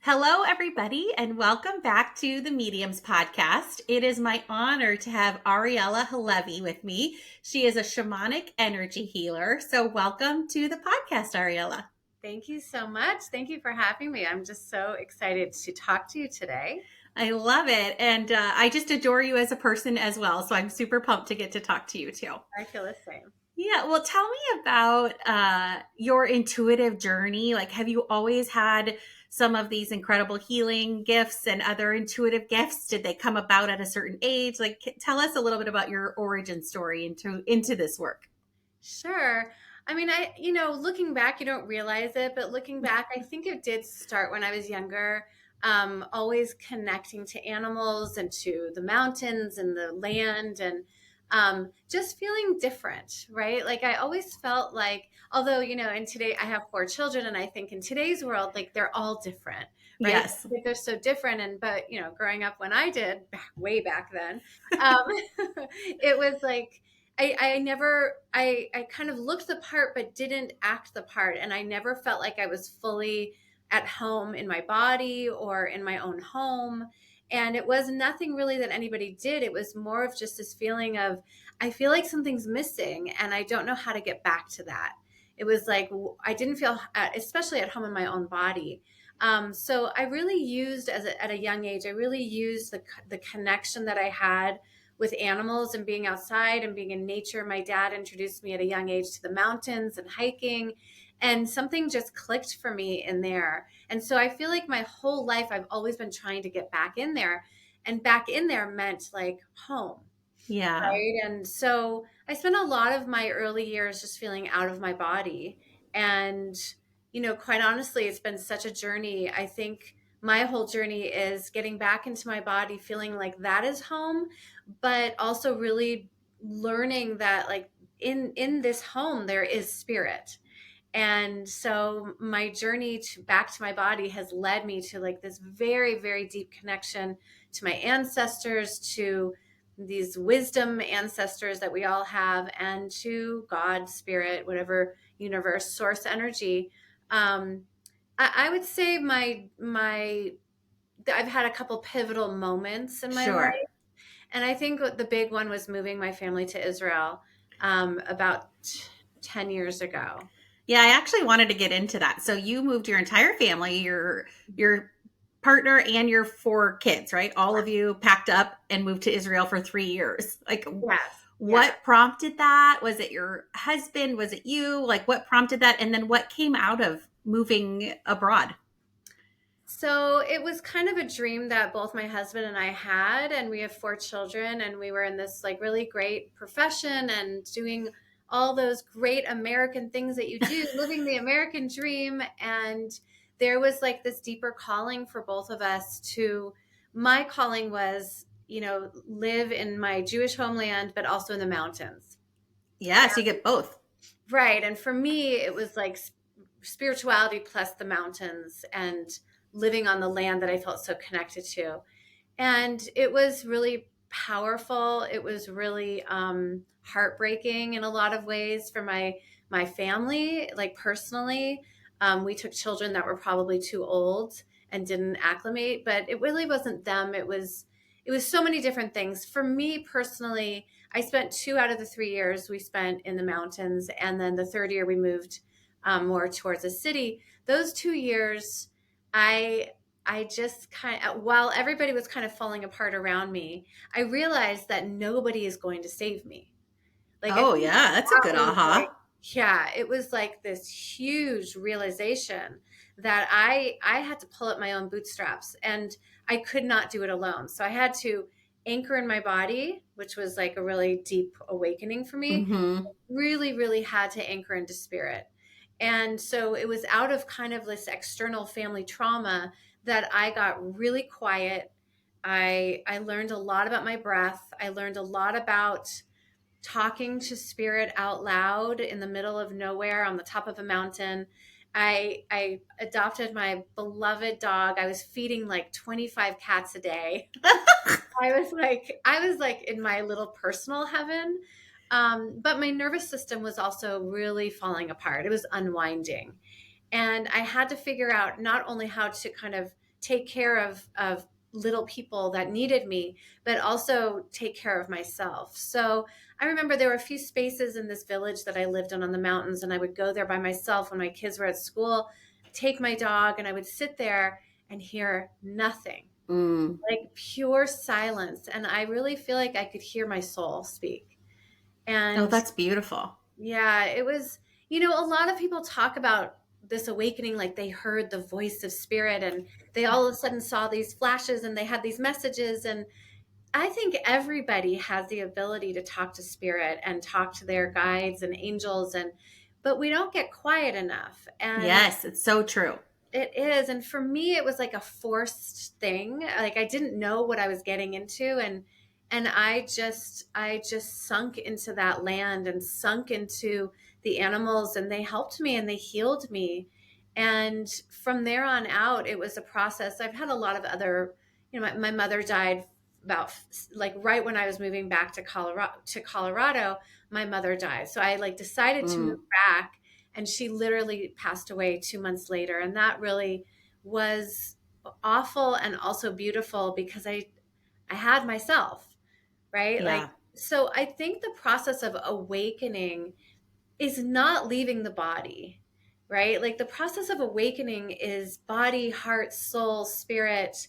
Hello, everybody, and welcome back to the Mediums podcast. It is my honor to have Ariela HaLevi with me. She is a shamanic energy healer. So, welcome to the podcast, Ariela. Thank you so much. Thank you for having me. I'm just so excited to talk to you today. I love it. And I just adore you as a person as well. So, I'm super pumped to get to talk to you too. I feel the same. Yeah, well, tell me about your intuitive journey. Like, have you always had some of these incredible healing gifts and other intuitive gifts? Did they come about at a certain age? Like, tell us a little bit about your origin story into this work. Sure. I mean, looking back, you don't realize it, but looking back, I think it did start when I was younger. Always connecting to animals and to the mountains and the land and just feeling different, right? Like I always felt like, although, and today I have four children, and I think in today's world, like they're all different, right? Yes. Like, they're so different. But, growing up when I did, way back then, um, it was like, I kind of looked the part but didn't act the part, and I never felt like I was fully at home in my body or in my own home. And it was nothing really that anybody did. It was more of just this feeling of, I feel like something's missing and I don't know how to get back to that. It was like I didn't feel especially at home in my own body. So I really used at a young age, I really used the connection that I had with animals and being outside and being in nature. My dad introduced me at a young age to the mountains and hiking, and something just clicked for me in there. And so I feel like my whole life I've always been trying to get back in there, and back in there meant like home, Yeah. right? And so I spent a lot of my early years just feeling out of my body. And, quite honestly, it's been such a journey. I think my whole journey is getting back into my body, feeling like that is home, but also really learning that like in this home there is spirit. And so my journey back to my body has led me to like this very, very deep connection to my ancestors, to these wisdom ancestors that we all have, and to God, spirit, whatever universe, source energy. I would say I've had a couple pivotal moments in my life, Sure. and I think the big one was moving my family to Israel about 10 years ago. Yeah, I actually wanted to get into that. So you moved your entire family, your partner and your four kids, right? All of you packed up and moved to Israel for 3 years. Like, Yes. Yeah. what prompted that? Was it your husband? Was it you? Like, what prompted that? And then what came out of moving abroad? So it was kind of a dream that both my husband and I had, and we have four children, and we were in this like really great profession and doing all those great American things that you do, living the American dream. And there was like this deeper calling for both of us to, my calling was, live in my Jewish homeland, but also in the mountains. Yes, you get both. Right. And for me, it was like spirituality plus the mountains and living on the land that I felt so connected to. And it was really powerful. It was really heartbreaking in a lot of ways for my family, like personally. We took children that were probably too old and didn't acclimate, but it really wasn't them. It was so many different things. For me personally, I spent 2 out of the 3 years we spent in the mountains, and then the third year we moved more towards a city. Those 2 years, I I just kind of, while everybody was kind of falling apart around me, I realized that nobody is going to save me. Like, I Oh, think yeah, that's a that good was like, aha. yeah, it was like this huge realization that I had to pull up my own bootstraps, and I could not do it alone. So I had to anchor in my body, which was like a really deep awakening for me. Hmm. Really, really had to anchor into spirit. And so it was out of kind of this external family trauma that I got really quiet. I learned a lot about my breath. I learned a lot about talking to spirit out loud in the middle of nowhere on the top of a mountain. I adopted my beloved dog. I was feeding like 25 cats a day. I was like in my little personal heaven. But my nervous system was also really falling apart. It was unwinding. And I had to figure out not only how to kind of take care of little people that needed me, but also take care of myself. So I remember there were a few spaces in this village that I lived on the mountains, and I would go there by myself when my kids were at school, take my dog, and I would sit there and hear nothing, Mm. like pure silence. And I really feel like I could hear my soul speak. Oh, And that's beautiful. yeah, it was, a lot of people talk about this awakening like they heard the voice of spirit and they all of a sudden saw these flashes and they had these messages. And I think everybody has the ability to talk to spirit and talk to their guides and angels, but we don't get quiet enough. And Yes, it's so true. it is. And for me, it was like a forced thing. Like I didn't know what I was getting into. And I just sunk into that land and sunk into the animals, and they helped me and they healed me. And from there on out, it was a process. I've had a lot of other, my mother died about like right when I was moving back to Colorado, my mother died. So I like decided to move Mm. back, and she literally passed away 2 months later. And that really was awful and also beautiful because I had myself, right? Like, Yeah. so I think the process of awakening is not leaving the body, right? Like the process of awakening is body, heart, soul, spirit,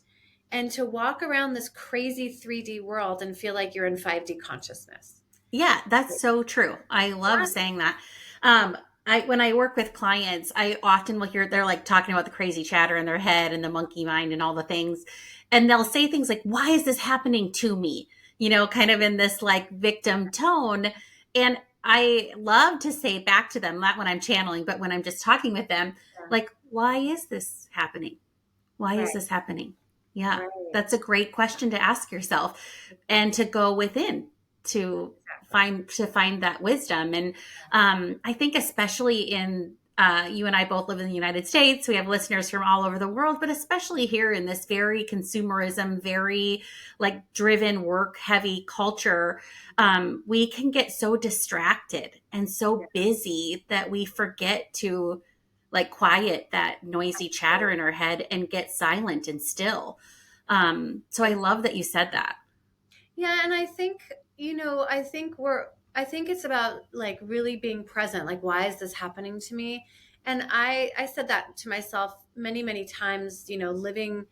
and to walk around this crazy 3D world and feel like you're in 5D consciousness. Yeah, that's so true. I love saying that. I when I work with clients, I often will hear they're like talking about the crazy chatter in their head and the monkey mind and all the things. And they'll say things like, "Why is this happening to me?" Kind of in this like victim tone. And I love to say back to them, not when I'm channeling, but when I'm just talking with them, Yeah. like, "Why is this happening? Why is Right, this happening?" Yeah, right. that's a great question to ask yourself and to go within to Exactly. find that wisdom. And I think especially in you and I both live in the United States. We have listeners from all over the world, but especially here in this very consumerism, very like driven, work heavy culture, we can get so distracted and Yeah, so busy that we forget to like quiet that noisy chatter absolutely. in our head and get silent and still. So I love that you said that. Yeah, and I think, I think it's about like really being present. Like, why is this happening to me? And I said that to myself many, many times, living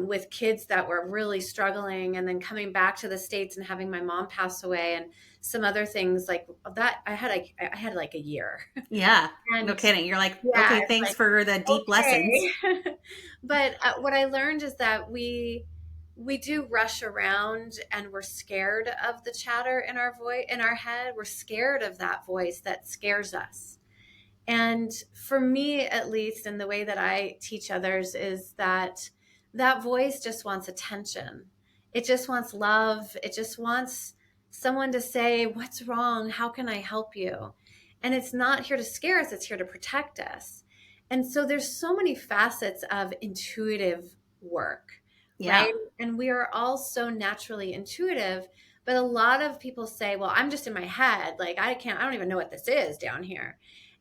with kids that were really struggling and then coming back to the States and having my mom pass away and some other things like that. I had like a year. Yeah, no And kidding. You're like, yeah, okay, it's thanks like, for the deep lessons. okay. But what I learned is that we do rush around and we're scared of the chatter in our voice in our head. We're scared of that voice that scares us. And for me, at least, and the way that I teach others is that that voice just wants attention. It just wants love. It just wants someone to say, "What's wrong? How can I help you?" And it's not here to scare us, it's here to protect us. And so there's so many facets of intuitive work, Yeah. right? And we are all so naturally intuitive. But a lot of people say, well, I'm just in my head. Like, I don't even know what this is down here.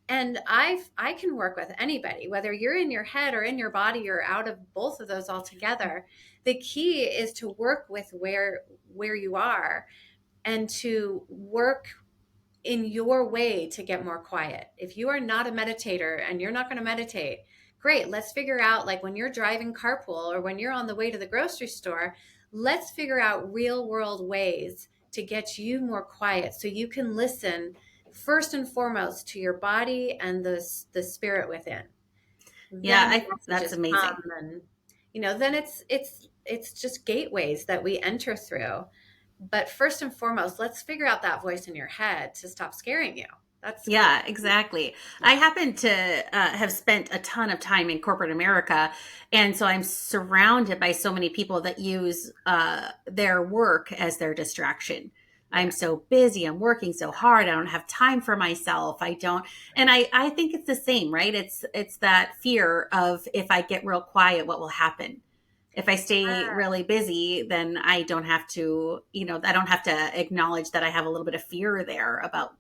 And I can work with anybody, whether you're in your head or in your body or out of both of those altogether. The key is to work with where you are and to work in your way to get more quiet. If you are not a meditator and you're not going to meditate, great. Let's figure out, like, when you're driving carpool or when you're on the way to the grocery store, let's figure out real world ways to get you more quiet so you can listen first and foremost to your body and the spirit within. Yeah, Then the that's messages come, amazing. and then it's just gateways that we enter through. But first and foremost, let's figure out that voice in your head to stop scaring you. That's kind of Yeah, exactly. I yeah. happen to have spent a ton of time in corporate America. And so I'm surrounded by so many people that use their work as their distraction. I'm Yeah. so busy. I'm working so hard. I don't have time for myself. I don't. And I think it's the same, right? It's that fear of if I get real quiet, what will happen? If I stay really busy, then I don't have to, I don't have to acknowledge that I have a little bit of fear there about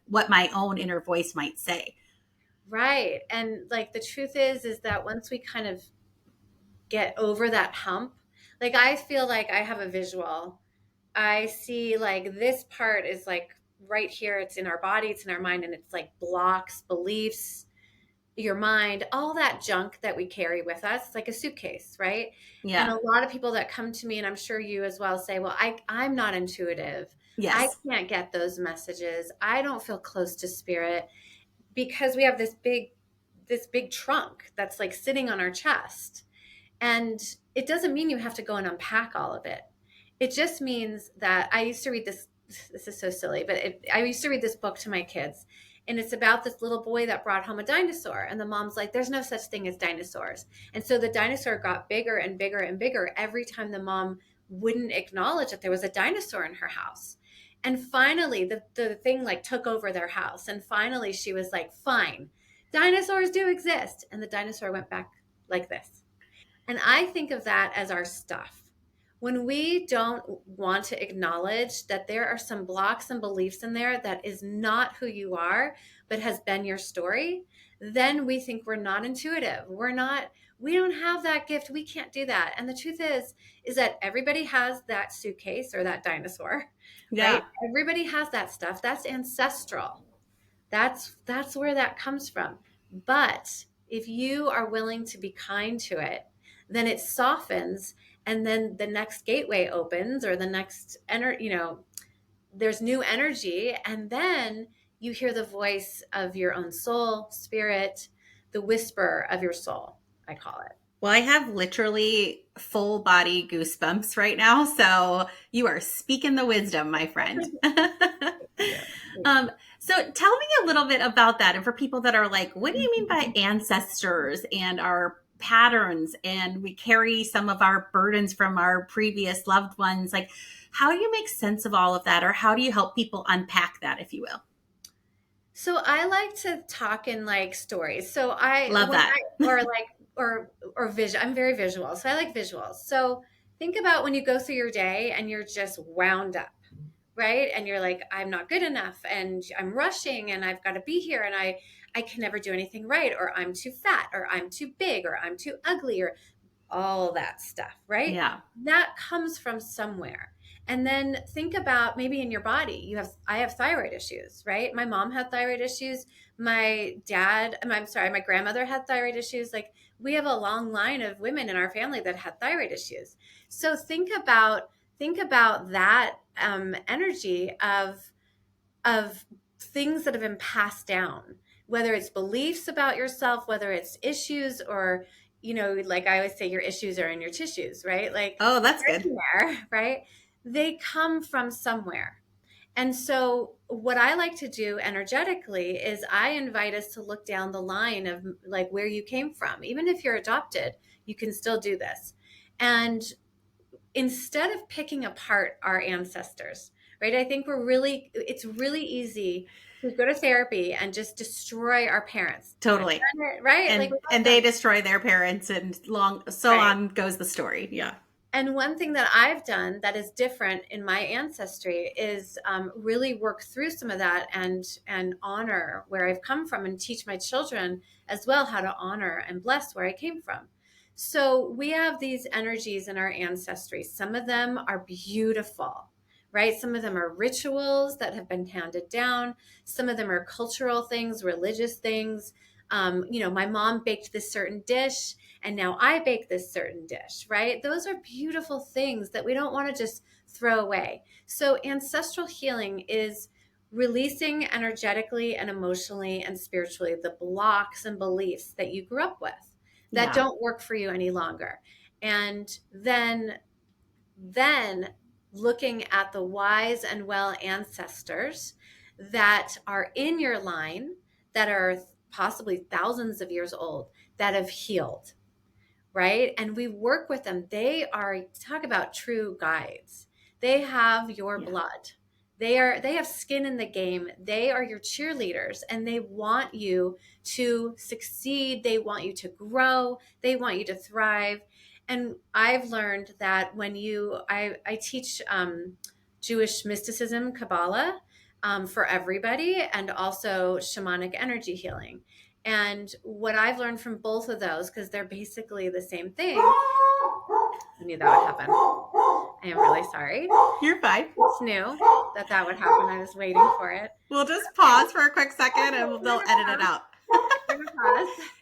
what my own inner voice might say. Right. And like the truth is that once we kind of get over that hump. Like I feel like I have a visual. I see like this part is like right here. It's in our body, it's in our mind, and it's like blocks, beliefs, your mind, all that junk that we carry with us, like a suitcase, right? And Yeah. a lot of people that come to me, and I'm sure you as well, say, well, I'm not intuitive. I Yes. can't get those messages. I don't feel close to spirit because we have this big trunk that's like sitting on our chest. And it doesn't mean you have to go and unpack all of it. It just means that I used to read this. This is so silly, but I used to read this book to my kids. And it's about this little boy that brought home a dinosaur. And the mom's like, there's no such thing as dinosaurs. And so the dinosaur got bigger and bigger and bigger every time the mom wouldn't acknowledge that there was a dinosaur in her house. And finally, the thing like took over their house. And finally, she was like, fine, dinosaurs do exist. And the dinosaur went back like this. And I think of that as our stuff. When we don't want to acknowledge that there are some blocks and beliefs in there that is not who you are, but has been your story, then we think we're not intuitive. We don't have that gift. We can't do that. And the truth is that everybody has that suitcase or that dinosaur, right? Yeah. Everybody has that stuff. That's ancestral. That's where that comes from. But if you are willing to be kind to it, then it softens, and then the next gateway opens, or the next there's new energy, and then you hear the voice of your own soul, spirit, the whisper of your soul, I call it. Well, I have literally full body goosebumps right now. So you are speaking the wisdom, my friend. Yeah. um, so tell me a little bit about that. And for people that are like, what do you mean by ancestors and our patterns? And we carry some of our burdens from our previous loved ones. Like, how do you make sense of all of that? Or how do you help people unpack that, if you will? So I like to talk in like stories. So I Love when that. I or like or vision. I'm very visual. So I like visuals. So think about when you go through your day and you're just wound up, right? And you're like, I'm not good enough and I'm rushing and I've got to be here and I can never do anything right, or I'm too fat, or I'm too big, or I'm too ugly, or all that stuff, right? Yeah. That comes from somewhere. And then think about maybe in your body, I have thyroid issues, right? My mom had thyroid issues. I'm sorry, my grandmother had thyroid issues. Like we have a long line of women in our family that had thyroid issues. So think about that energy of things that have been passed down, whether it's beliefs about yourself, whether it's issues, or like I always say, your issues are in your tissues, right? Like Oh, that's they're good. in there, right? They come from somewhere. And so what I like to do energetically is I invite us to look down the line of like where you came from. Even if you're adopted, you can still do this. And instead of picking apart our ancestors, right? I think it's really easy to go to therapy and just destroy our parents. I've Totally. done it, right? Like we've all And done they it, destroy their parents and so right? on goes the story. Yeah. And one thing that I've done that is different in my ancestry is really work through some of that and honor where I've come from, and teach my children as well how to honor and bless where I came from. So we have these energies in our ancestry. Some of them are beautiful, right? Some of them are rituals that have been handed down. Some of them are cultural things, religious things. My mom baked this certain dish, and now I bake this certain dish, right? Those are beautiful things that we don't want to just throw away. So ancestral healing is releasing energetically and emotionally and spiritually the blocks and beliefs that you grew up with that Yeah. don't work for you any longer. And then looking at the wise and well ancestors that are in your line, that are possibly thousands of years old, that have healed, right? And we work with them. They are, talk about true guides. They have your Yeah. blood. They have skin in the game. They are your cheerleaders, and they want you to succeed. They want you to grow. They want you to thrive. And I've learned that I teach Jewish mysticism, Kabbalah, for everybody, and also shamanic energy healing. And what I've learned from both of those, because they're basically the same thing. I knew that would happen. I am really sorry. You're fine. It's new that that would happen. I was waiting for it. We'll just pause for a quick second and they'll edit it out.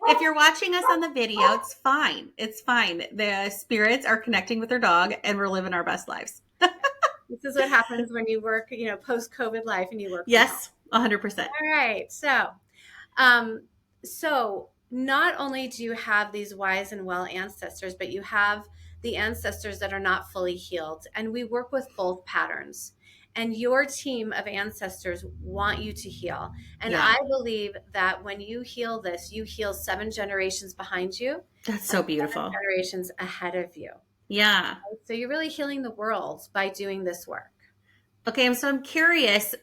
If you're watching us on the video, it's fine. It's fine. The spirits are connecting with their dog and we're living our best lives. This is what happens when you work, post-COVID life and you work. Yes, 100%. All right. So not only do you have these wise and well ancestors, but you have the ancestors that are not fully healed. And we work with both patterns. And your team of ancestors want you to heal. And I believe that when you heal this, you heal 7 generations behind you. That's so beautiful. 7 generations ahead of you. Yeah. So you're really healing the world by doing this work. Okay, so I'm curious.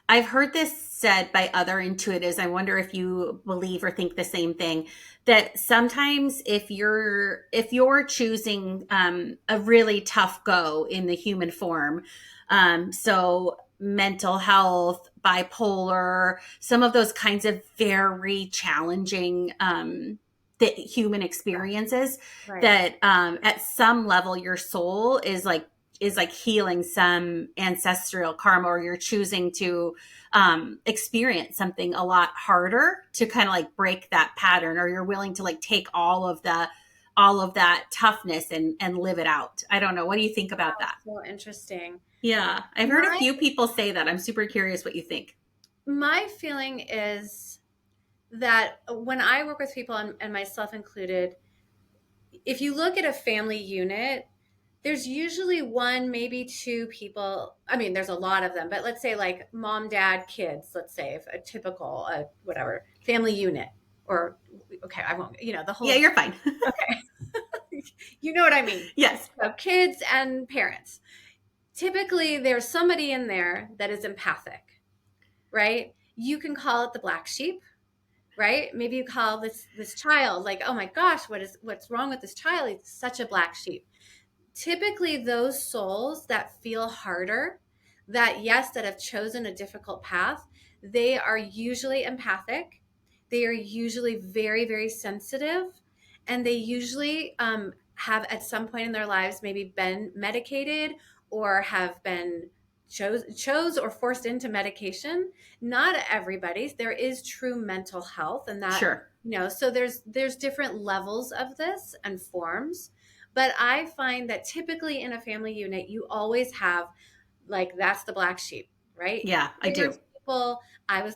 I've heard this said by other intuitives. I wonder if you believe or think the same thing, that sometimes if you're choosing a really tough go in the human form, so mental health, bipolar, some of those kinds of very challenging the human experiences, right, that at some level your soul is like healing some ancestral karma, or you're choosing to experience something a lot harder to kind of like break that pattern, or you're willing to like take all of that toughness and live it out. I don't know. What do you think about that? So interesting. Yeah. I've heard a few people say that. I'm super curious what you think. My feeling is that when I work with people, and myself included, if you look at a family unit, there's usually 1, maybe 2 people. I mean, there's a lot of them, but let's say like mom, dad, kids, let's say if a typical, whatever family unit, or, okay, I won't, the whole. Yeah, you're fine. Okay. You know what I mean? Yes. So kids and parents. Typically there's somebody in there that is empathic, right? You can call it the black sheep, right? Maybe you call this child like, oh my gosh, what's wrong with this child? He's such a black sheep. Typically those souls that feel harder, that have chosen a difficult path, they are usually empathic. They are usually very, very sensitive. And they usually have at some point in their lives maybe been medicated, or have been chose or forced into medication. Not everybody. There is true mental health, and that, sure, so there's different levels of this and forms. But I find that typically in a family unit, you always have like, that's the black sheep, right? Yeah, I do. People, I was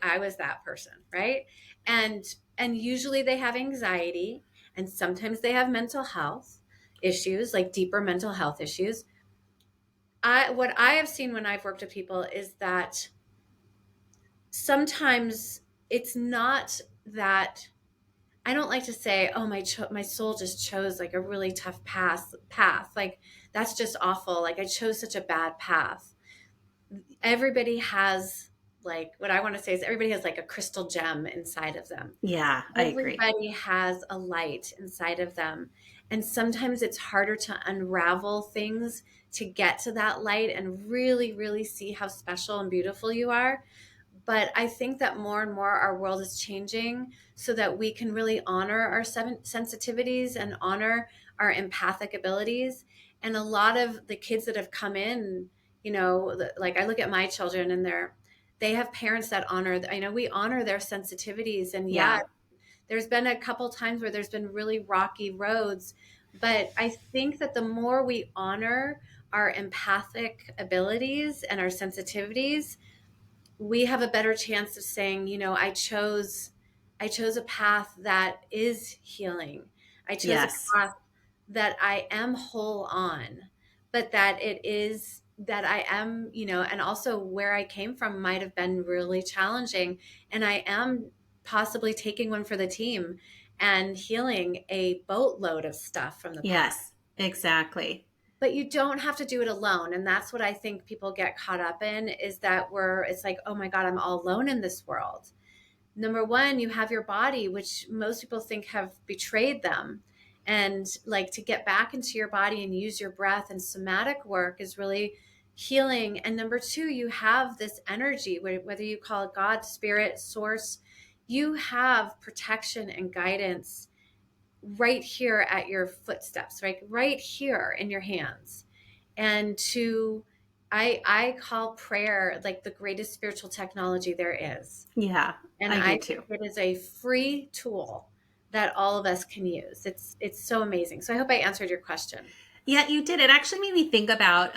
I was that person, right? And usually they have anxiety, and sometimes they have mental health issues, like deeper mental health issues. What I have seen when I've worked with people is that sometimes it's not that. I don't like to say, oh, my soul just chose like a really tough path. Like, that's just awful. Like, I chose such a bad path. Everybody has, like, what I want to say is everybody has like a crystal gem inside of them. Yeah, I agree. Everybody has a light inside of them. And sometimes it's harder to unravel things to get to that light and really, really see how special and beautiful you are. But I think that more and more our world is changing so that we can really honor our sensitivities and honor our empathic abilities. And a lot of the kids that have come in, like I look at my children, and they have parents that honor, we honor their sensitivities. And there's been a couple times where there's been really rocky roads. But I think that the more we honor our empathic abilities and our sensitivities, we have a better chance of saying, I chose a path that is healing. I chose a path that I am whole on, but that it is that I am, and also where I came from might have been really challenging. And I am possibly taking one for the team and healing a boatload of stuff from the past. Yes, exactly. But you don't have to do it alone. And that's what I think people get caught up in, is that it's like, oh my God, I'm all alone in this world. Number one, you have your body, which most people think have betrayed them. And like, to get back into your body and use your breath and somatic work is really healing. And number two, you have this energy, whether you call it God, spirit, source, you have protection and guidance right here at your footsteps, right here in your hands. And I call prayer like the greatest spiritual technology there is. Yeah, And I I do think too. it is a free tool that all of us can use. It's so amazing. So I hope I answered your question. Yeah, you did. It actually made me think about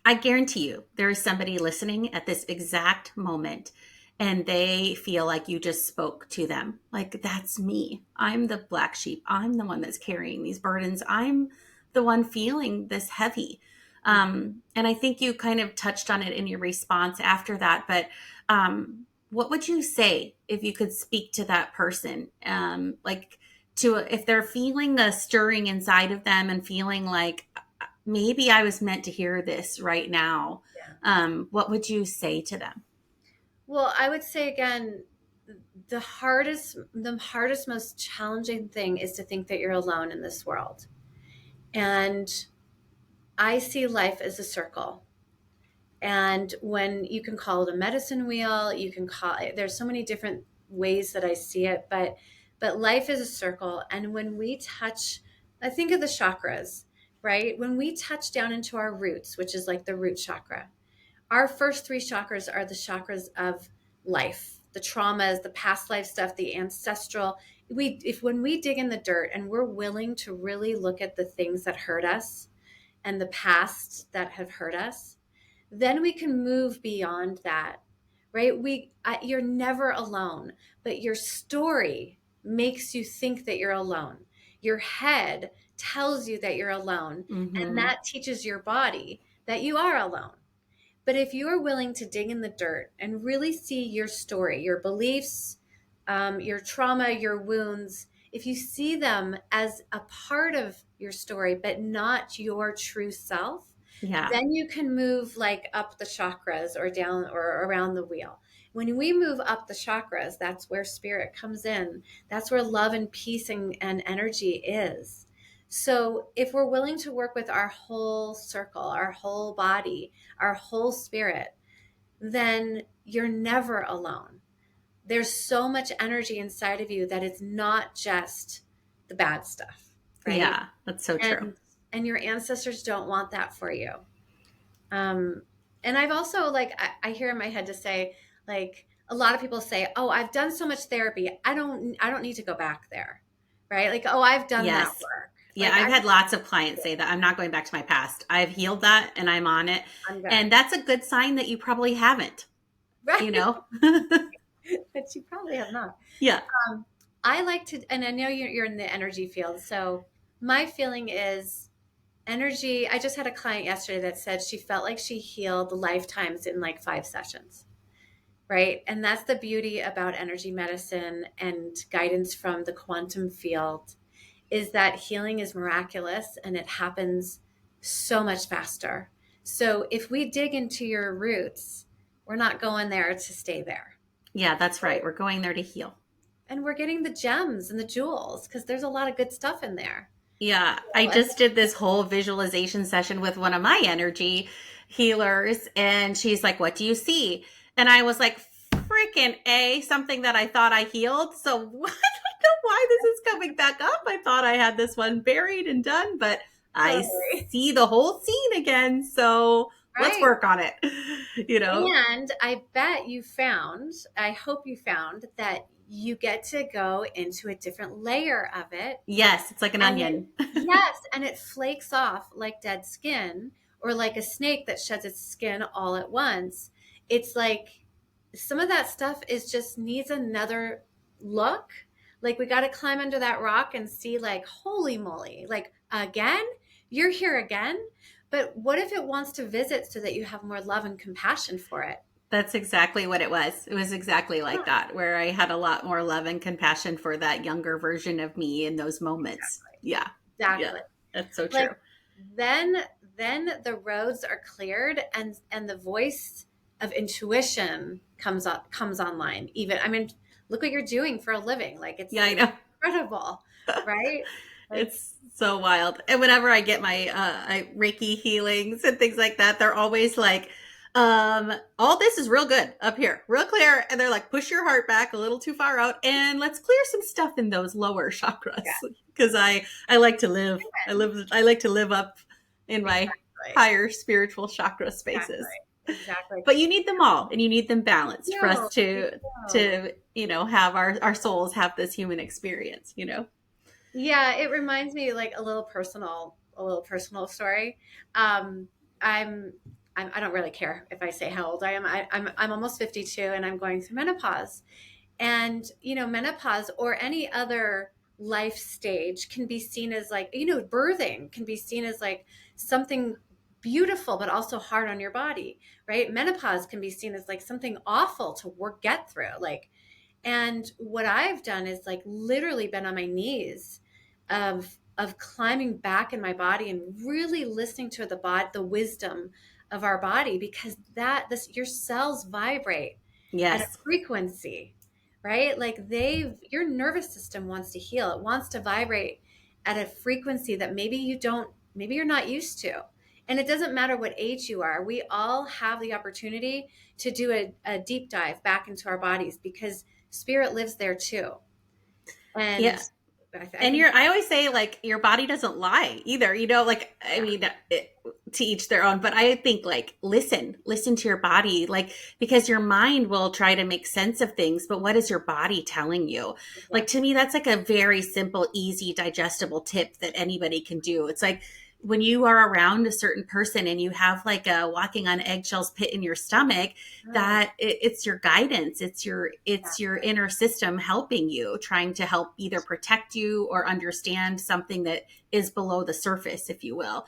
I guarantee you there is somebody listening at this exact moment and they feel like you just spoke to them. Like, that's me. I'm the black sheep. I'm the one that's carrying these burdens. I'm the one feeling this heavy. And I think you kind of touched on it in your response after that. But what would you say if you could speak to that person? Like, to if they're feeling a stirring inside of them and feeling like maybe I was meant to hear this right now, Yeah. what would you say to them? Well, I would say again, the hardest, most challenging thing is to think that you're alone in this world. And I see life as a circle. And when you can call it a medicine wheel, you can call it, there's so many different ways that I see it, but life is a circle. And when we touch, I think of the chakras, right? When we touch down into our roots, which is like the root chakra, our first three chakras are the chakras of life, the traumas, the past life stuff, the ancestral. When we dig in the dirt and we're willing to really look at the things that hurt us and the past that have hurt us, then we can move beyond that, right? You're never alone, but your story makes you think that you're alone. Your head tells you that you're alone, and Mm-hmm. that teaches your body that you are alone. But if you are willing to dig in the dirt and really see your story, your beliefs, your trauma, your wounds, if you see them as a part of your story, but not your true self, Yeah. then you can move like up the chakras or down or around the wheel. When we move up the chakras, that's where spirit comes in. That's where love and peace and energy is. So if we're willing to work with our whole circle, our whole body, our whole spirit, then you're never alone. There's so much energy inside of you that it's not just the bad stuff, right? Yeah, that's so true. And your ancestors don't want that for you. Um, and I've also like I hear in my head to say like a lot of people say, "Oh, I've done so much therapy. I don't need to go back there." Right? Like, "Oh, I've done that Yes. work. Yeah, Like I've had lots of clients say that I'm not going back to my past. I've healed that and I'm on it. I'm good." And that's a good sign that you probably haven't, you Right? know? But you probably have not. Yeah. Um, I like to, and I know you're in the energy field. So my feeling is energy. I just had a client yesterday that said she felt like she healed lifetimes in like 5 sessions. Right. And that's the beauty about energy medicine and guidance from the quantum field is that healing is miraculous and it happens so much faster. So if we dig into your roots, we're not going there to stay there. Yeah, that's right. We're going there to heal. And we're getting the gems and the jewels because there's a lot of good stuff in there. Yeah, I And just did this whole visualization session with one of my energy healers, and she's like, "What do you see?" And I was like, "Freaking A, something that I thought I healed." So I don't know why this is coming back up. I thought I had this one buried and done, but I totally. see the whole scene again. So let's Right. work on it. You know? And I hope you found that you get to go into a different layer of it. Yes, it's like an And it, onion. yes, and it flakes off like dead skin or like a snake that sheds its skin all at once. It's like some of that stuff is just needs another look. Like we got to climb under that rock and see like, holy moly, like again, you're here again. But what if it wants to visit so that you have more love and compassion for it? That's exactly what it was. It was exactly like Huh, that, where I had a lot more love and compassion for that younger version of me in those moments. Yeah. Yeah. exactly. That's so true. Like then the roads are cleared and the voice of intuition comes online. Even I mean, look what you're doing for a living. Like Yeah, I it's know. incredible, right? Like It's so wild. And whenever I get my Reiki healings and things like that, they're always like, All this is real good up here, real clear. And they're like, push your heart back a little too far out and let's clear some stuff in those lower chakras. Yeah. Cause I like to live, I like to live up in my Exactly. higher spiritual chakra Exactly. spaces. Exactly. But you need them all and you need them balanced for us No, you do. to, have our souls have this human experience, Yeah, it reminds me like a little personal story. Um, I'm, I don't really care if I say how old I am. I'm almost 52 and I'm going through menopause. And, menopause or any other life stage can be seen as like, birthing can be seen as like something beautiful, but also hard on your body, right? Menopause can be seen as like something awful to get through. Like, and what I've done is like literally been on my knees of climbing back in my body and really listening to the wisdom of our body, because your cells vibrate at a Yes. frequency, right? Like your nervous system wants to heal. It wants to vibrate at a frequency that maybe you're not used to. And it doesn't matter what age you are. We all have the opportunity to do a deep dive back into our bodies, because spirit lives there too. And Yeah. I And think, I always say like your body doesn't lie either, like, I yeah, mean, to each their own, but I think like, listen to your body, like, because your mind will try to make sense of things, but what is your body telling you? Like, to exactly. me, that's like a very simple, easy, digestible tip that anybody can do. It's like, when you are around a certain person and you have like a walking on eggshells pit in your stomach, Oh, that it's your guidance, it's your exactly. inner system helping you, trying to help either protect you or understand something that is below the surface, if you will.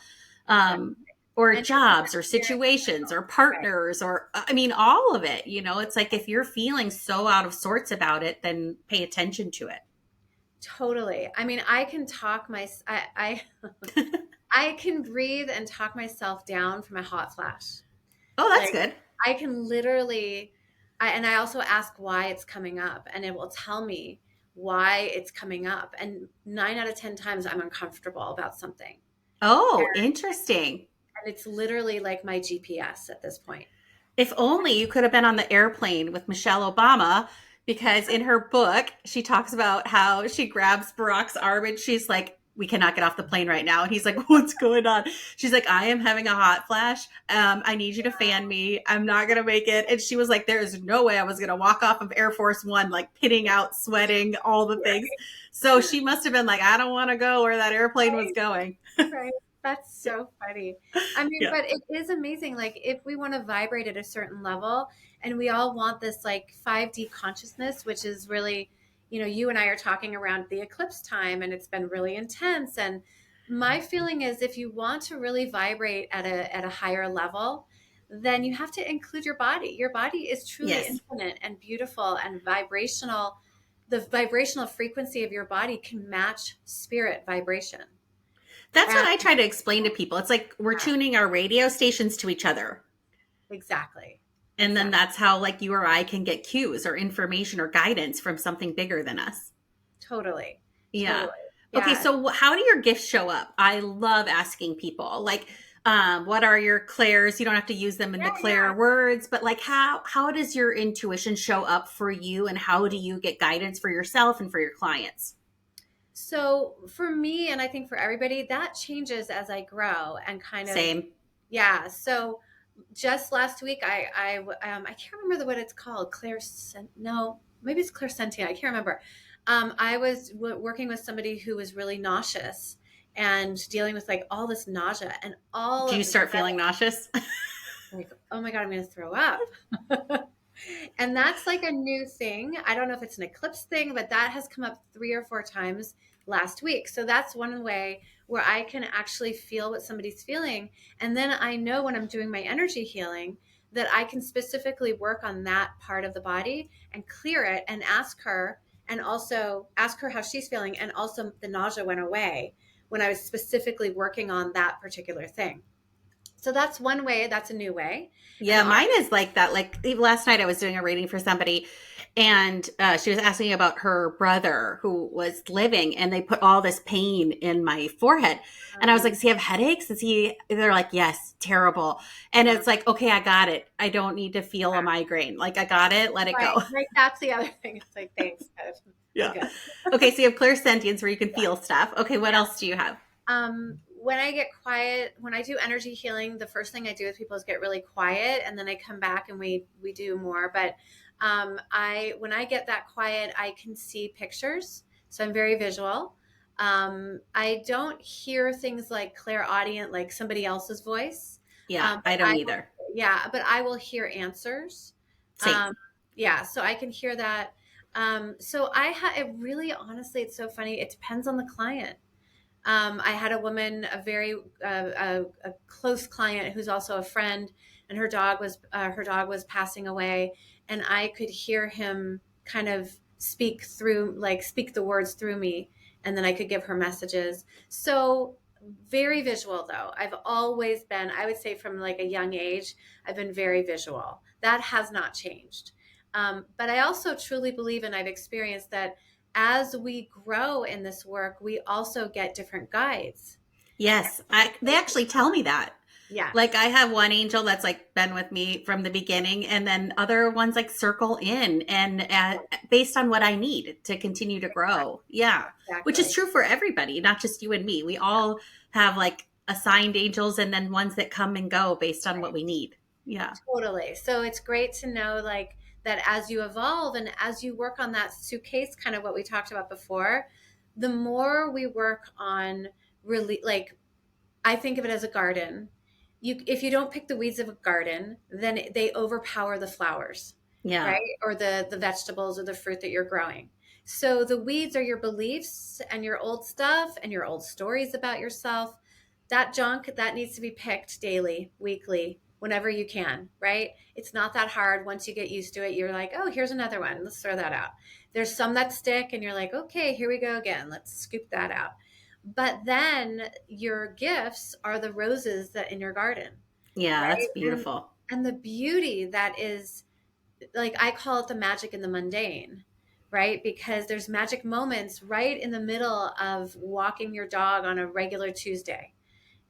Exactly. Or And it's not jobs or spirit. situations or Right. partners, or I mean, all of it. It's like, if you're feeling so out of sorts about it, then pay attention to it. Totally. I mean, I can talk I can breathe and talk myself down from a hot flash. Oh, that's Like, good. I can literally, and I also ask why it's coming up, and it will tell me why it's coming up. And 9 out of 10 times, I'm uncomfortable about something. Oh, interesting. And it's literally like my GPS at this point. If only you could have been on the airplane with Michelle Obama, because in her book, she talks about how she grabs Barack's arm and she's like, we cannot get off the plane right now. And he's like, what's going on? She's like, I am having a hot flash. I need you to fan me. I'm not going to make it. And she was like, there is no way I was going to walk off of Air Force One, like pitting out, sweating, all the things. So she must have been like, I don't want to go where that airplane was Right. going. Right. That's so funny. I mean, Yeah. but it is amazing. Like, if we want to vibrate at a certain level, and we all want this like 5D consciousness, which is really, you and I are talking around the eclipse time, and it's been really intense. And my feeling is, if you want to really vibrate at a higher level, then you have to include your body. Your body is truly Yes. infinite and beautiful and vibrational. The vibrational frequency of your body can match spirit vibration. That's And what I try to explain to people. It's like we're tuning our radio stations to each other. exactly. And then Exactly. that's how, like, you or I can get cues or information or guidance from something bigger than us. Totally. Yeah. Totally. Okay, Yeah. so how do your gifts show up? I love asking people, like, what are your clairs? You don't have to use them in Yeah. the Yeah. clair words, but like, how does your intuition show up for you, and how do you get guidance for yourself and for your clients? So for me, and I think for everybody, that changes as I grow and kind of, Same. yeah. So just last week, I can't remember what it's called. No, maybe it's clairsentient. I can't remember. I was working with somebody who was really nauseous and dealing with like all this nausea and all Do you of the start feeling nauseous? like, oh my God, I'm going to throw up. And that's like a new thing. I don't know if it's an eclipse thing, but that has come up 3 or 4 times last week. So that's one way where I can actually feel what somebody's feeling. And then I know when I'm doing my energy healing that I can specifically work on that part of the body and clear it and ask her, and also ask her how she's feeling. And also, the nausea went away when I was specifically working on that particular thing. So that's one way, that's a new way. And Yeah, mine is like that. Like, last night I was doing a reading for somebody, And she was asking about her brother who was living, and they put all this pain in my forehead. And I was like, Um, does he have headaches? Is he? They're like, yes, terrible. And uh, it's like, okay, I got it. I don't need to feel a migraine. Like, I got it. Let it right. go. Like that's the other thing. It's like, thanks. I'm Yeah. good. Okay, so you have clairsentience where you can Yeah. feel stuff. Okay, what else do you have? When I get quiet, when I do energy healing, the first thing I do with people is get really quiet, and then I come back and we do more. But I when I get that quiet, I can see pictures, so I'm very visual. I don't hear things like clairaudient, like somebody else's voice. Yeah, But I don't either. yeah, but I will hear answers. Same. Um, yeah, so I can hear that. So it really, honestly, it's so funny. It depends on the client. I had a woman, a very a close client who's also a friend, and her dog was passing away, and I could hear him kind of speak the words through me, and then I could give her messages. So very visual though. I've always been, I would say from like a young age, I've been very visual. That has not changed. But I also truly believe, and I've experienced that as we grow in this work, we also get different guides. Yes, they actually tell me that. Like, Yes. I have one angel that's like been with me from the beginning, and then other ones like circle in and based on what I need to continue to grow. Yeah, which is Exactly. true for everybody, not just you and me. We all have like assigned angels, and then ones that come and go based on what we need. Yeah. Totally. So it's great to know like that as you evolve and as you work on that suitcase, kind of what we talked about before, the more we work on really like I think of it as a garden. If you don't pick the weeds of a garden, then they overpower the flowers, Yeah. right? Or the vegetables or the fruit that you're growing. So the weeds are your beliefs and your old stuff and your old stories about yourself. That junk that needs to be picked daily, weekly, whenever you can, right? It's not that hard. Once you get used to it, you're like, oh, here's another one. Let's throw that out. There's some that stick, and you're like, okay, here we go again. Let's scoop that out. But then your gifts are the roses that in your garden, Yeah, that's right? beautiful. And the beauty that is, like, I call it the magic in the mundane, right? Because there's magic moments right in the middle of walking your dog on a regular Tuesday.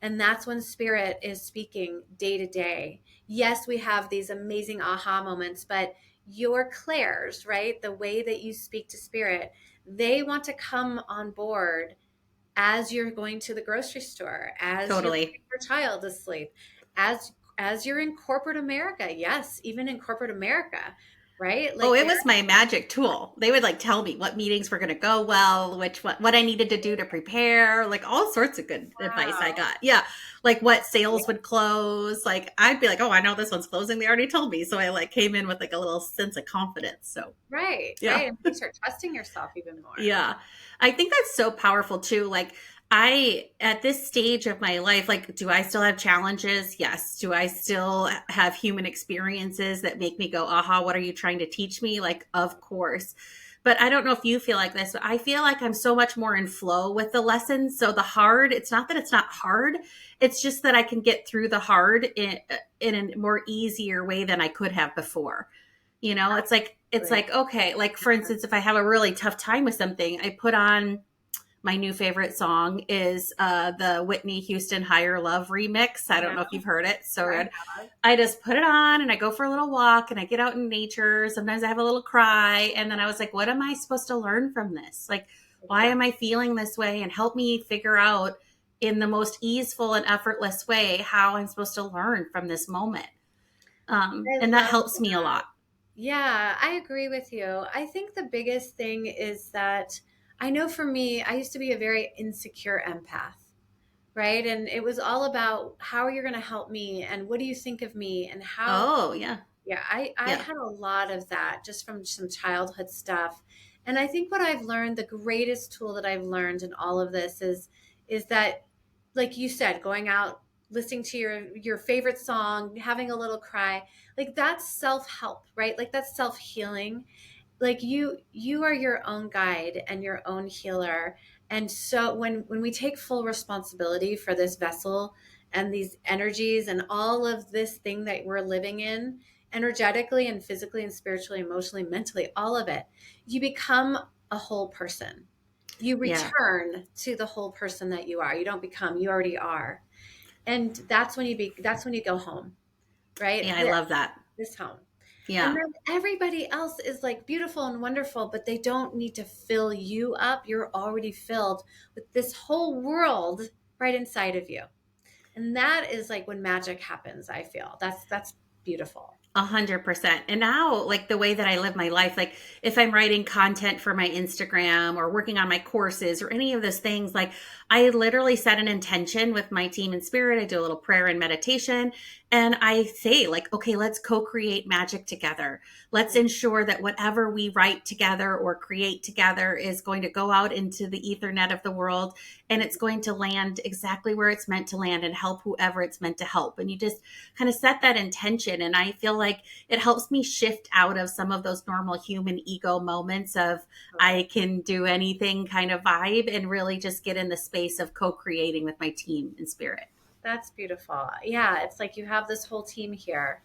And that's when spirit is speaking day to day. Yes, we have these amazing aha moments, but your clairs, right? The way that you speak to spirit, they want to come on board as you're going to the grocery store, as you're putting Totally. your child to sleep, as you're in corporate America. Yes, even in corporate America, right? Oh, Like it there. was my magic tool. They would like tell me what meetings were going to go well, what I needed to do to prepare, like all sorts of good advice I Wow. got. Yeah, like what sales would close. Like I'd be like, "Oh, I know this one's closing. They already told me." So I like came in with like a little sense of confidence. So, Right, yeah. right. And you start trusting yourself even more. Yeah. I think that's so powerful too. Like I at this stage of my life, like do I still have challenges? Yes. Do I still have human experiences that make me go, "Aha, what are you trying to teach me?" Like, of course. But I don't know if you feel like this, but I feel like I'm so much more in flow with the lessons. So the hard, it's not that it's not hard. It's just that I can get through the hard in a more easier way than I could have before. It's like okay, like for instance, if I have a really tough time with something, I put on my new favorite song is the Whitney Houston Higher Love remix. I don't Yeah, know if you've heard it. So I good. have. I just put it on and I go for a little walk and I get out in nature. Sometimes I have a little cry. And then I was like, what am I supposed to learn from this? Like, why am Exactly. I feeling this way? And help me figure out in the most easeful and effortless way how I'm supposed to learn from this moment. I And that love helps me a that. lot. Yeah, I agree with you. I think the biggest thing is that I know for me, I used to be a very insecure empath, right? And it was all about how are you going to help me and what do you think of me and how. Oh, yeah. Yeah, I Yeah. had a lot of that just from some childhood stuff. And I think what I've learned, the greatest tool that I've learned in all of this is that, like you said, going out, listening to your favorite song, having a little cry, like that's self-help, right? Like that's self-healing. Like you are your own guide and your own healer. And so when we take full responsibility for this vessel and these energies and all of this thing that we're living in, energetically and physically and spiritually, emotionally, mentally, all of it, you become a whole person. You Yeah. return to the whole person that you are. You don't become, you already are. And that's when you go home, right? Yeah, I love that. This home. And Yeah. then everybody else is like beautiful and wonderful, but they don't need to fill you up. You're already filled with this whole world right inside of you. And that is like when magic happens, I feel. That's beautiful. 100%. And now, like the way that I live my life, like if I'm writing content for my Instagram or working on my courses or any of those things, like I literally set an intention with my team in spirit. I do a little prayer and meditation. And I say, like, okay, let's co create magic together. Let's ensure that whatever we write together or create together is going to go out into the ethernet of the world, and it's going to land exactly where it's meant to land and help whoever it's meant to help. And you just kind of set that intention. And I feel like it helps me shift out of some of those normal human ego moments of I can do anything kind of vibe, and really just get in the space of co-creating with my team in spirit. That's beautiful. Yeah, it's like you have this whole team here,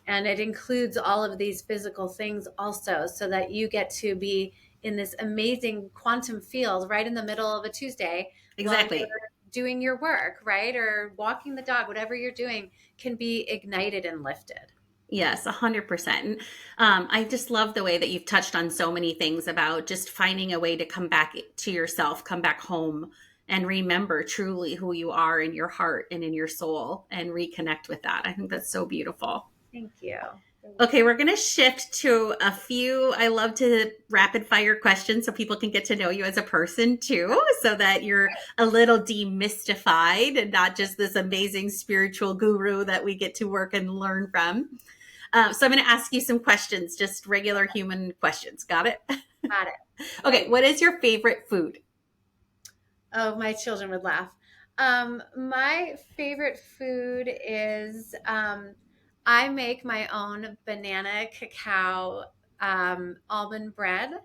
and it includes all of these physical things also, so that you get to be in this amazing quantum field right in the middle of a Tuesday while you're Exactly. doing your work, right? Or walking the dog, whatever you're doing can be ignited and lifted. Yes, 100%. And I just love the way that you've touched on so many things about just finding a way to come back to yourself, come back home, and remember truly who you are in your heart and in your soul, and reconnect with that. I think that's so beautiful. Thank you. Thank Okay, you. we're going to shift to a few. I love to rapid fire questions so people can get to know you as a person too, so that you're a little demystified and not just this amazing spiritual guru that we get to work and learn from. So I'm going to ask you some questions, just regular human questions. Got it? Got it. Okay, what is your favorite food? Oh, my children would laugh. My favorite food is I make my own banana cacao almond bread, and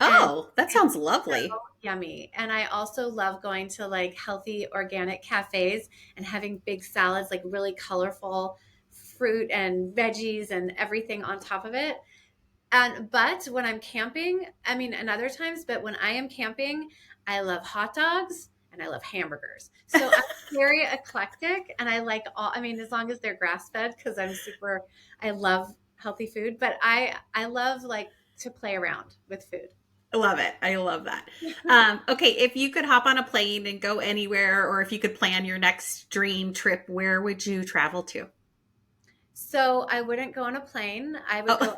Oh, that it's sounds so lovely. yummy. And I also love going to like healthy organic cafes and having big salads, like really colorful fruit and veggies and everything on top of it. And but when I'm camping, I mean, and other times, but when I am camping, I love hot dogs and I love hamburgers. So I'm very eclectic, and I like all. I mean, as long as they're grass fed, because I love healthy food. But I love like to play around with food. I love it. I love that. Okay, if you could hop on a plane and go anywhere, or if you could plan your next dream trip, where would you travel to? So I wouldn't go on a plane. Oh,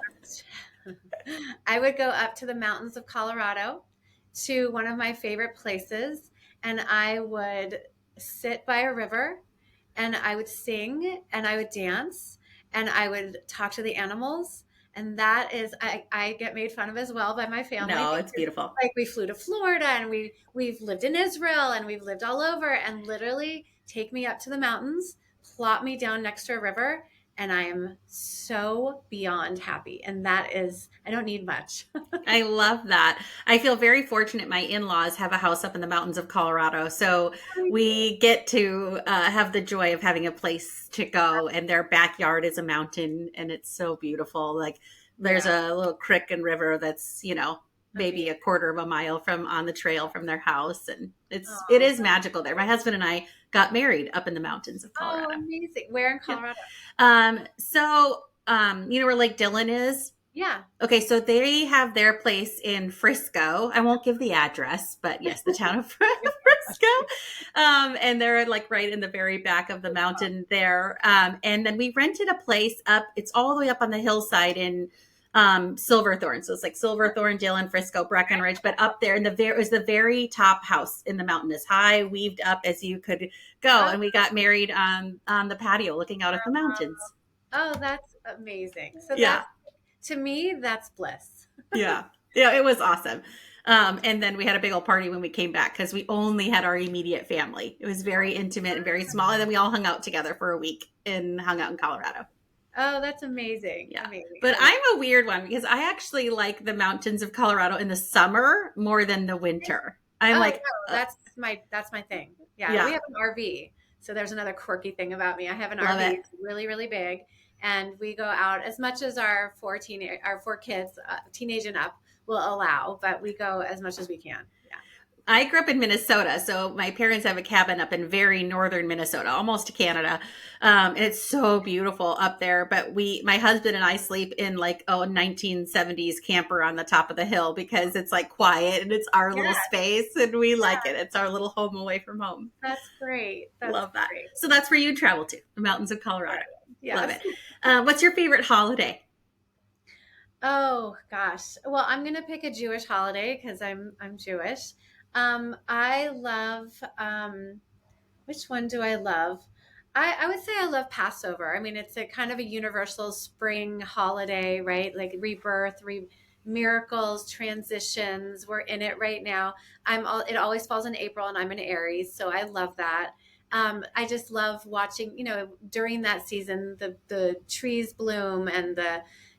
I would go up to the mountains of Colorado to one of my favorite places, and I would sit by a river and I would sing and I would dance and I would talk to the animals. And that is, I get made fun of as well by my family no, it's because beautiful. like we flew to Florida and we've lived in Israel and we've lived all over, and literally take me up to the mountains, plop me down next to a river, and I am so beyond happy. And that is, I don't need much. I love that. I feel very fortunate. My in laws have a house up in the mountains of Colorado. So we get to have the joy of having a place to go, and their backyard is a mountain, and it's so beautiful. Like there's Yeah, a little creek and river that's, maybe amazing. a quarter of a mile from on the trail from their house. And it Oh, is magical there. My husband and I got married up in the mountains of oh, Colorado. amazing. Where in Yeah. Colorado? You know where Lake Dillon is? Yeah. Okay, so they have their place in Frisco. I won't give the address, but yes, the town of Frisco. And they're like right in the very back of the mountain there. And then we rented a place up, it's all the way up on the hillside in Silverthorne. So it's like Silverthorne, Dillon, Frisco, Breckenridge, but up there in it was the very top house in the mountain, as high weaved up as you could go. Oh, And we got married on the patio looking out at the mountains. oh, that's amazing. So Yeah. that's, to me, that's bliss. Yeah. Yeah, it was awesome. And then we had a big old party when we came back because we only had our immediate family. It was very intimate and very small. And then we all hung out together for a week and hung out in Colorado. Oh, that's amazing. Yeah. Amazing. But I'm a weird one because I actually like the mountains of Colorado in the summer more than the winter. I'm Oh, like, no, that's my thing. Yeah, we yeah, have an RV. So there's another quirky thing about me. I have an love RV, it. it's really, really big, and we go out as much as our four kids, teenage and up, will allow, but we go as much as we can. Yeah. I grew up in Minnesota, so my parents have a cabin up in very northern Minnesota, almost to Canada, and it's so beautiful up there. But my husband and I sleep in like 1970s camper on the top of the hill because it's like quiet and it's our Yeah. little space, and we like Yeah. it. It's our little home away from home. That's great. That's Love that. great. So that's where you travel to, the mountains of Colorado. Love Yes. it. What's your favorite holiday? Oh gosh. Well, I'm gonna pick a Jewish holiday because I'm Jewish. I love which one do I love? I would say I love Passover. I mean, it's a kind of a universal spring holiday, right? Like rebirth, miracles, transitions. We're in it right now. It always falls in April, and I'm an Aries, so I love that. I just love watching, during that season, the trees bloom and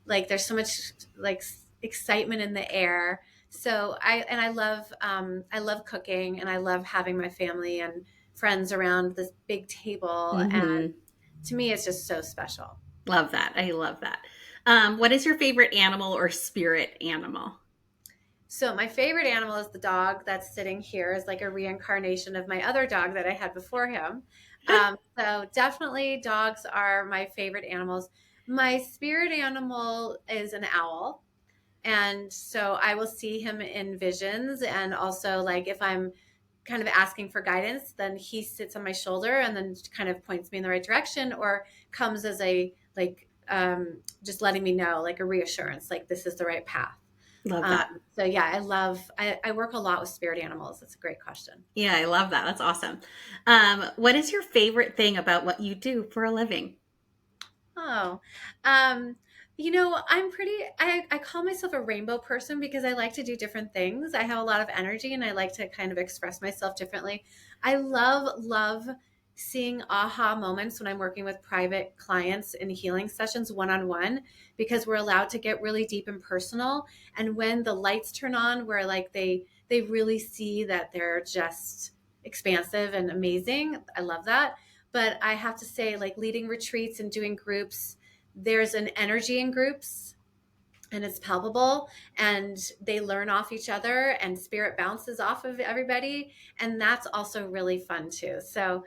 there's so much like excitement in the air. So I love cooking, and I love having my family and friends around this big table. And Mm-hmm. to me, it's just so special. Love that. I love that. What is your favorite animal or spirit animal? So my favorite animal is the dog that's sitting here, is like a reincarnation of my other dog that I had before him. So definitely dogs are my favorite animals. My spirit animal is an owl. And so I will see him in visions. And also, like, if I'm kind of asking for guidance, then he sits on my shoulder and then kind of points me in the right direction, or comes as just letting me know, like a reassurance, like this is the right path. Love that. So yeah, I work a lot with spirit animals. It's a great question. Yeah, I love that. That's awesome. What is your favorite thing about what you do for a living? Oh, I call myself a rainbow person because I like to do different things. I have a lot of energy and I like to kind of express myself differently. I love seeing aha moments when I'm working with private clients in healing sessions one on one, because we're allowed to get really deep and personal. And when the lights turn on, where like they really see that they're just expansive and amazing. I love that. But I have to say, like, leading retreats and doing groups, there's an energy in groups, and it's palpable, and they learn off each other, and spirit bounces off of everybody. And that's also really fun too. So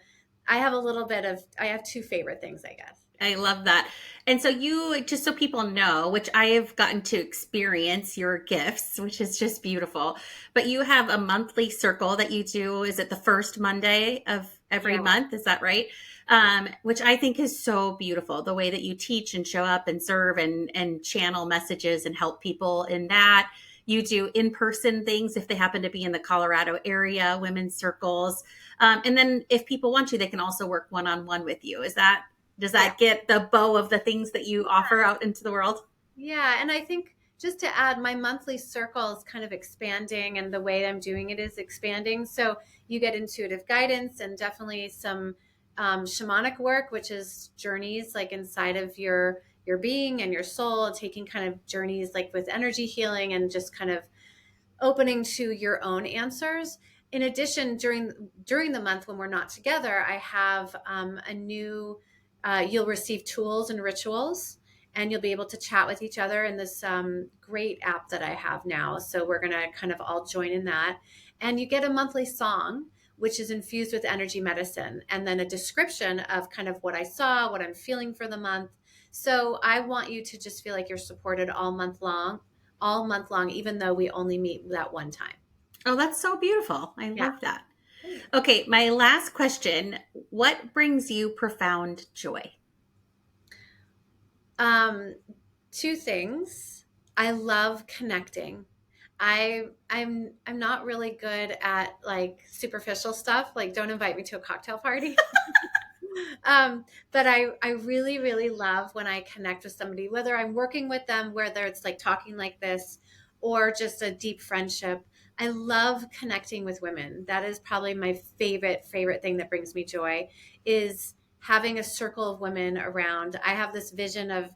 I have two favorite things, I guess. I love that. And so you, just so people know, which I have gotten to experience your gifts, which is just beautiful, but you have a monthly circle that you do. Is it the first Monday of every Yeah. month? Is that right? Yeah. Which I think is so beautiful. The way that you teach and show up and serve and channel messages and help people in that. You do in-person things if they happen to be in the Colorado area, women's circles. And then if people want to, they can also work one-on-one with you. Does Yeah. that get the bow of the things that you offer out into the world? Yeah, and I think just to add, my monthly circle is kind of expanding, and the way I'm doing it is expanding. So you get intuitive guidance and definitely some shamanic work, which is journeys like inside of your being and your soul, taking kind of journeys like with energy healing and just kind of opening to your own answers. In addition, during the month when we're not together, I have a new. You'll receive tools and rituals, and you'll be able to chat with each other in this great app that I have now. So we're gonna kind of all join in that, and you get a monthly song which is infused with energy medicine, and then a description of kind of what I saw, what I'm feeling for the month. So I want you to just feel like you're supported all month long, even though we only meet that one time. Oh, that's so beautiful. I Yeah. love that. Okay, my last question. What brings you profound joy? Um, Two things. I love connecting. I'm not really good at like superficial stuff. Like, don't invite me to a cocktail party. But I really, really love when I connect with somebody, whether I'm working with them, whether it's like talking like this or just a deep friendship. I love connecting with women. That is probably my favorite thing that brings me joy, is having a circle of women around. I have this vision of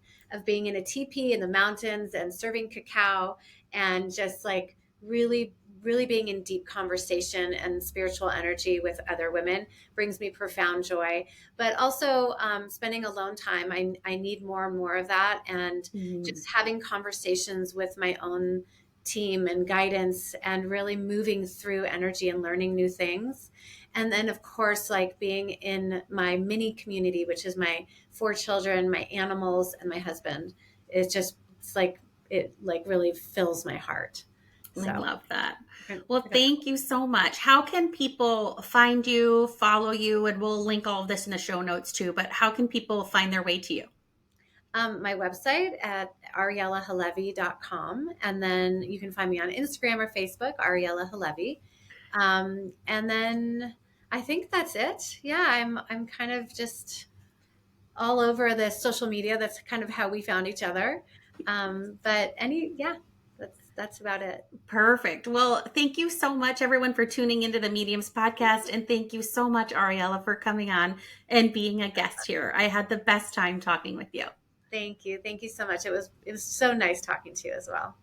being in a teepee in the mountains and serving cacao and just like really really being in deep conversation and spiritual energy with other women brings me profound joy. But also spending alone time, I need more and more of that. And Mm. just having conversations with my own team and guidance and really moving through energy and learning new things. And then, of course, like being in my mini community, which is my 4 children, my animals, and my husband. It's like, it like really fills my heart. I So love that. we're Well, gonna, thank you so much. How can people find you, follow you, and we'll link all of this in the show notes too, but how can people find their way to you? my website at arielahalevi.com. And then you can find me on Instagram or Facebook, Ariela HaLevi. And then I think that's it. Yeah, I'm kind of just all over the social media. That's kind of how we found each other. But yeah, that's about it. Perfect. Well, thank you so much, everyone, for tuning into the Mediums podcast. And thank you so much, Ariela, for coming on and being a guest here. I had the best time talking with you. Thank you. Thank you so much. It was so nice talking to you as well.